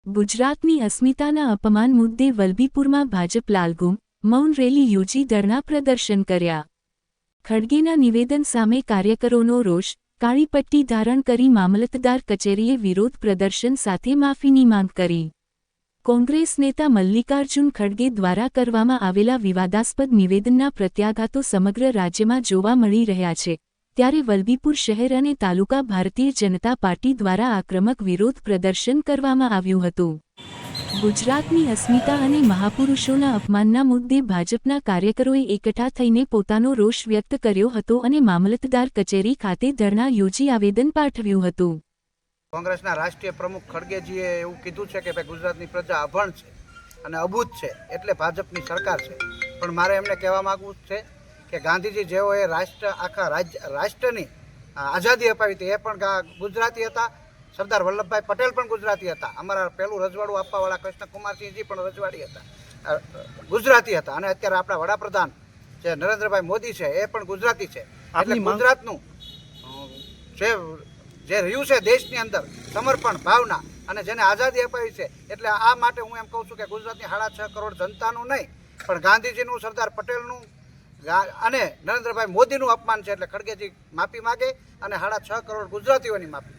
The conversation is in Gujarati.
ગુજરાતની અસ્મિતાના અપમાન મુદ્દે વલભીપુરમાં ભાજપ લાલઘુમ મૌન રેલી યોજી ધરણા પ્રદર્શન કર્યા. ખડગેના નિવેદન સામે કાર્યકરોનો રોષ, કાળી પટ્ટી ધારણ કરી મામલતદાર કચેરીએ વિરોધ પ્રદર્શન સાથે માફીની માંગ કરી. કોંગ્રેસ નેતા મલ્લિકાર્જુન ખડગે દ્વારા કરવામાં આવેલા વિવાદાસ્પદ નિવેદનના પ્રત્યાઘાતો સમગ્ર રાજ્યમાં જોવા મળી રહ્યા છે, ત્યારે વલભીપુર શહેર અને તાલુકા ભારતીય જનતા પાર્ટી દ્વારા આક્રમક વિરોધ પ્રદર્શન કરવામાં આવ્યું હતું. ગુજરાતની અસ્મિતા અને મહાપુરુષોના અપમાનના મુદ્દે ભાજપના કાર્યકરોએ એકઠા થઈને પોતાનો રોષ વ્યક્ત કર્યો હતો અને મામલતદાર કચેરી ખાતે ધરણા યોજી આવેદન પાઠવ્યું હતું. કોંગ્રેસના રાષ્ટ્રીય પ્રમુખ ખડગેજીએ એવું કીધું છે કે ભાઈ ગુજરાતની પ્રજા અભણ છે અને અબૂધ છે, એટલે ભાજપની સરકાર છે. પણ મારે એમને કહેવા માગવું છે કે ગાંધીજી જેઓએ આખા રાષ્ટ્રની આઝાદી અપાવી હતી એ પણ ગુજરાતી હતા. સરદાર વલ્લભભાઈ પટેલ પણ ગુજરાતી હતા. અમારા પહેલું રજવાડું આપવાવાળા કૃષ્ણકુમારસિંહજી પણ રજવાડી હતા, ગુજરાતી હતા. અને અત્યારે આપણા વડાપ્રધાન જે નરેન્દ્રભાઈ મોદી છે એ પણ ગુજરાતી છે. એટલે ગુજરાતનું જે રહ્યું છે દેશની અંદર સમર્પણ ભાવના અને જેને આઝાદી અપાવી છે, એટલે આ માટે હું એમ કહું છું કે ગુજરાતની 6.5 કરોડ જનતાનું નહીં પણ ગાંધીજીનું, સરદાર પટેલનું અને નરેન્દ્રભાઈ મોદીનું અપમાન છે. એટલે ખડગેજી માફી માગે અને 6.5 કરોડ ગુજરાતીઓની માફી.